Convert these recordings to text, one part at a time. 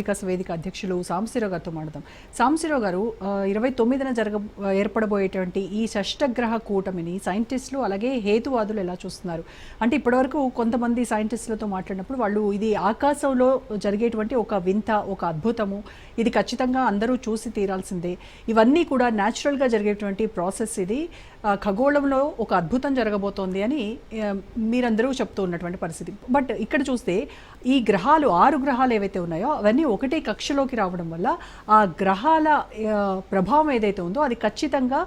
వికాస్ వేదిక అధ్యక్షులు సాంబశివరావు గారితో మాట్లాడదాం. సాంబశివరావు గారు, 29న ఏర్పడబోయేటువంటి ఈ షష్టగ్రహ కూటమిని సైంటిస్టులు అలాగే హేతువాదులు ఎలా చూస్తున్నారు? అంటే ఇప్పటివరకు కొంతమంది సైంటిస్టులతో మాట్లాడినప్పుడు వాళ్ళు ఇది ఆకాశంలో జరిగేటువంటి ఒక వింత, ఒక అద్భుతము, ఇది ఖచ్చితంగా అందరూ చూసి తీరాల్సిందే, ఇవన్నీ కూడా న్యాచురల్గా జరిగేటువంటి ప్రాసెస్, ఇది ఖగోళంలో ఒక అద్భుతం జరగబోతోంది అని మీరందరూ చెప్తూ ఉన్నటువంటి పరిస్థితి. బట్ ఇక్కడ చూస్తే ఈ గ్రహాలు 6 గ్రహాలు ఏవైతే ఉన్నాయో అవన్నీ ఒకటే కక్షలోకి రావడం వల్ల ఆ గ్రహాల ప్రభావం ఏదైతే ఉందో అది ఖచ్చితంగా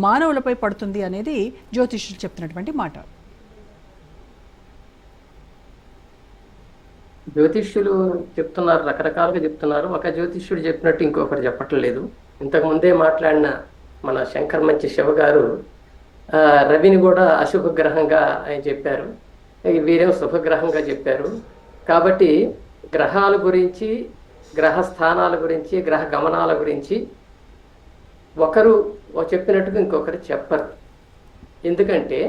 మానవులపై పడుతుంది అనేది జ్యోతిష్యులు చెప్తున్నటువంటి మాట. జ్యోతిష్యులు చెప్తున్నారు, రకరకాలుగా చెప్తున్నారు. ఒక జ్యోతిష్యుడు చెప్పినట్టు ఇంకొకరు చెప్పట్లేదు. ఇంతకు ముందే మాట్లాడిన మన శంకర్ మంచి శివ గారు రవిని కూడా అశుభ గ్రహంగా ఆయన చెప్పారు, వీరేమో శుభగ్రహంగా చెప్పారు. కాబట్టి గ్రహాల గురించి, గ్రహ స్థానాల గురించి, గ్రహ గమనాల గురించి ఒకరు చెప్పినట్టుగా ఇంకొకరు చెప్పరు. ఎందుకంటే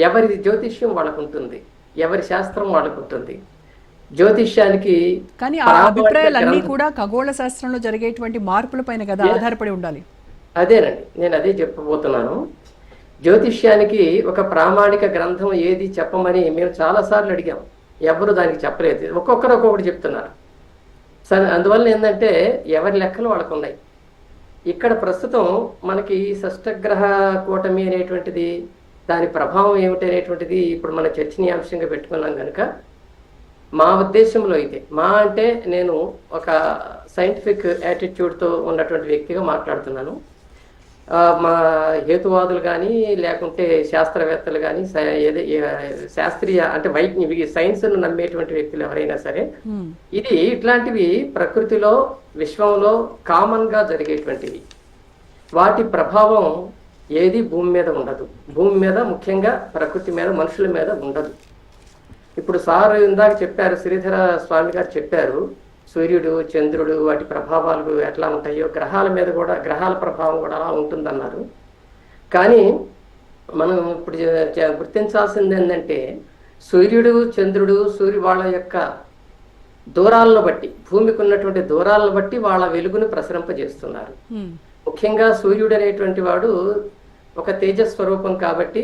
ఎవరి జ్యోతిష్యం వాళ్ళకు ఉంటుంది, ఎవరి శాస్త్రం వాళ్ళకు ఉంటుంది. జ్యోతిష్యానికి కానీ ఆ అభిప్రాయాలన్నీ కూడా ఖగోళ శాస్త్రంలో జరిగేటువంటి మార్పుల పైన కదా ఆధారపడి ఉండాలి. అదేనండి, నేను అదే చెప్పబోతున్నాను. జ్యోతిష్యానికి ఒక ప్రామాణిక గ్రంథం ఏది చెప్పమని మేము చాలాసార్లు అడిగాం, ఎవరు దానికి చెప్పలేదు. ఒక్కొక్కరు ఒక్కొక్కటి చెప్తున్నారు. సరే, అందువల్ల ఏంటంటే ఎవరి లెక్కలు వాళ్ళకు ఉన్నాయి. ఇక్కడ ప్రస్తుతం మనకి షష్టగ్రహ కూటమి అనేటువంటిది, దాని ప్రభావం ఏమిటి అనేటువంటిది ఇప్పుడు మన చర్చనీయాంశంగా పెట్టుకున్నాం కనుక మా ఉద్దేశంలో అయితే, మా అంటే నేను ఒక సైంటిఫిక్ యాటిట్యూడ్తో ఉన్నటువంటి వ్యక్తిగా మాట్లాడుతున్నాను. మా హేతువాదులు కానీ లేకుంటే శాస్త్రవేత్తలు కానీ శాస్త్రీయ అంటే సైన్స్ను నమ్మేటువంటి వ్యక్తులు ఎవరైనా సరే, ఇది ఇట్లాంటివి ప్రకృతిలో విశ్వంలో కామన్ గా జరిగేటువంటివి. వాటి ప్రభావం ఏది భూమి మీద ఉండదు. భూమి మీద, ముఖ్యంగా ప్రకృతి మీద, మనుషుల మీద ఉండదు. ఇప్పుడు సార్ ఇందాక చెప్పారు, శ్రీధర స్వామి గారు చెప్పారు, సూర్యుడు, చంద్రుడు వాటి ప్రభావాలు ఎట్లా ఉంటాయో గ్రహాల మీద కూడా, గ్రహాల ప్రభావం కూడా అలా ఉంటుందన్నారు. కానీ మనం ఇప్పుడు గుర్తించాల్సింది ఏంటంటే, సూర్యుడు, చంద్రుడు, వాళ్ళ యొక్క దూరాలను బట్టి, భూమికి ఉన్నటువంటి దూరాలను బట్టి వాళ్ళ వెలుగును ప్రసరింపజేస్తున్నారు. ముఖ్యంగా సూర్యుడు అనేటువంటి వాడు ఒక తేజస్వరూపం కాబట్టి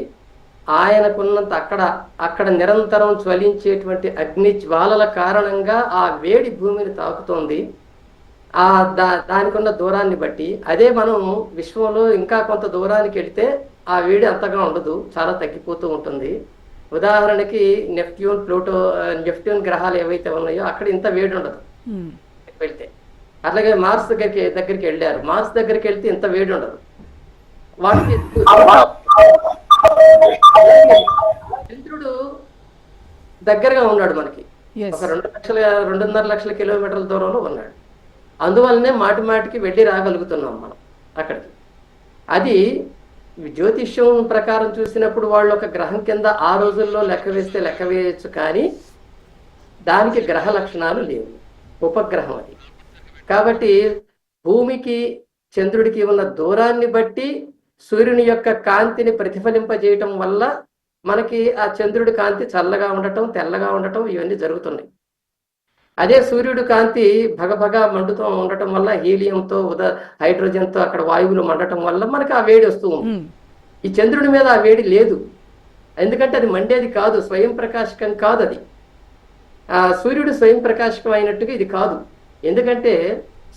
ఆయనకున్నంత అక్కడ నిరంతరం జ్వలించేటువంటి అగ్ని జ్వాలల కారణంగా ఆ వేడి భూమిని తాకుతోంది. దానికి ఉన్న దూరాన్ని బట్టి. అదే మనం విశ్వంలో ఇంకా కొంత దూరానికి వెళితే ఆ వేడి అంతగా ఉండదు, చాలా తగ్గిపోతూ ఉంటుంది. ఉదాహరణకి నెప్ట్యూన్ గ్రహాలు ఏవైతే ఉన్నాయో అక్కడ ఇంత వేడి ఉండదు వెళ్తే. అట్లాగే మార్స్ దగ్గరికి వెళ్ళారు, మార్స్ దగ్గరికి వెళ్తే ఇంత వేడి ఉండదు. వాటికి చంద్రుడు దగ్గరగా ఉన్నాడు, మనకి ఒక 2.5 లక్షల కిలోమీటర్ల దూరంలో ఉన్నాడు. అందువల్లనే మాటి మాటికి వెళ్ళి రాగలుగుతున్నాం మనం అక్కడికి. అది జ్యోతిష్యం ప్రకారం చూసినప్పుడు వాళ్ళు ఒక గ్రహం కింద ఆ రోజుల్లో లెక్క వేయచ్చు, కానీ దానికి గ్రహ లక్షణాలు లేవు, ఉపగ్రహం అది. కాబట్టి భూమికి చంద్రుడికి ఉన్న దూరాన్ని బట్టి సూర్యుని యొక్క కాంతిని ప్రతిఫలింపజేయటం వల్ల మనకి ఆ చంద్రుడి కాంతి చల్లగా ఉండటం, తెల్లగా ఉండటం ఇవన్నీ జరుగుతున్నాయి. అదే సూర్యుడి కాంతి భగభగ మండుతూ ఉండటం వల్ల, హీలియంతో హైడ్రోజన్తో అక్కడ వాయువులు మండటం వల్ల మనకి ఆ వేడి వస్తూ ఉంది. ఈ చంద్రుడి మీద ఆ వేడి లేదు, ఎందుకంటే అది మండేది కాదు, స్వయం ప్రకాశకం కాదు. అది సూర్యుడు స్వయం ప్రకాశకం అయినట్టుగా ఇది కాదు. ఎందుకంటే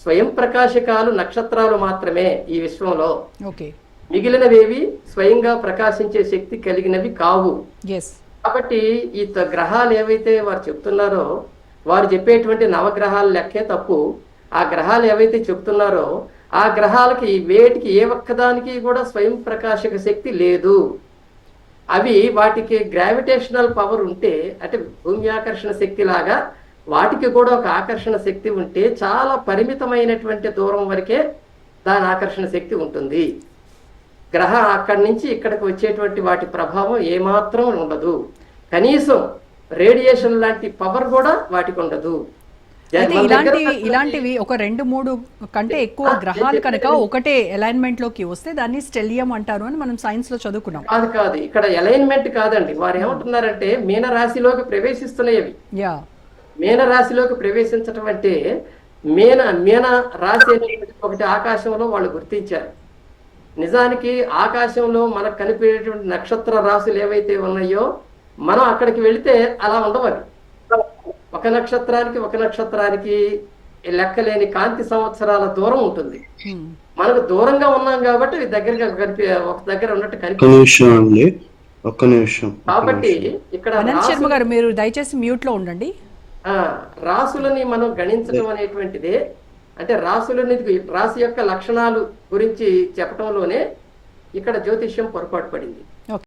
స్వయం ప్రకాశకాలు నక్షత్రాలు మాత్రమే ఈ విశ్వంలో. మిగిలినవేవి స్వయంగా ప్రకాశించే శక్తి కలిగినవి కావు. కాబట్టి ఈ గ్రహాలు ఏవైతే వారు చెప్తున్నారో, వారు చెప్పేటువంటి నవగ్రహాల లెక్కే తప్పు. ఆ గ్రహాలు ఏవైతే చెప్తున్నారో ఆ గ్రహాలకి వేటికి ఏ ఒక్కదానికి కూడా స్వయం ప్రకాశక శక్తి లేదు. అవి వాటికి గ్రావిటేషనల్ పవర్ ఉంటే, అంటే భూమి ఆకర్షణ శక్తి లాగా వాటికి కూడా ఒక ఆకర్షణ శక్తి ఉంటే చాలా పరిమితమైనటువంటి దూరం వరకే దాని ఆకర్షణ శక్తి ఉంటుంది. అక్కడి నుంచి ఇక్కడికి వచ్చేటువంటి వాటి ప్రభావం ఏమాత్రం ఉండదు. కనీసం రేడియేషన్ లాంటి పవర్ కూడా వాటికి ఉండదు. ఇలాంటివి ఒక 2-3 కంటే ఎక్కువ గ్రహాలు కనుక ఒకటే అలైన్మెంట్ లోకి వస్తే దాన్ని స్టెలియం అంటారు అని మనం సైన్స్ లో చదువుకున్నాం. కాదు, ఇక్కడ అలైన్మెంట్ కాదండి. వారు ఏమంటున్నారంటే మీన రాశిలోకి ప్రవేశిస్తున్నాయి. మీన రాశిలోకి ప్రవేశించటం అంటే మీన రాశి అనేటువంటి ఒకటి ఆకాశంలో వాళ్ళు గుర్తించారు. నిజానికి ఆకాశంలో మనకు కనిపించేటువంటి నక్షత్ర రాశులు ఏవైతే ఉన్నాయో మనం అక్కడికి వెళితే అలా ఉండవని. ఒక నక్షత్రానికి లెక్కలేని కాంతి సంవత్సరాల దూరం ఉంటుంది. మనకు దూరంగా ఉన్నాం కాబట్టి దగ్గరగా ఒక దగ్గర ఉన్నట్టు కనిపిస్తుంది. ఒక్క నిమిషం కాబట్టి ఇక్కడ అనంత్ శర్మ గారు మీరు దయచేసి మ్యూట్ లో ఉండండి. రాసులని మనం గణించడం అనేటువంటిదే, అంటే రాశి యొక్క లక్షణాలు గురించి చెప్పడంలోనే ఇక్కడ జ్యోతిష్యం పొరపాటు పడింది.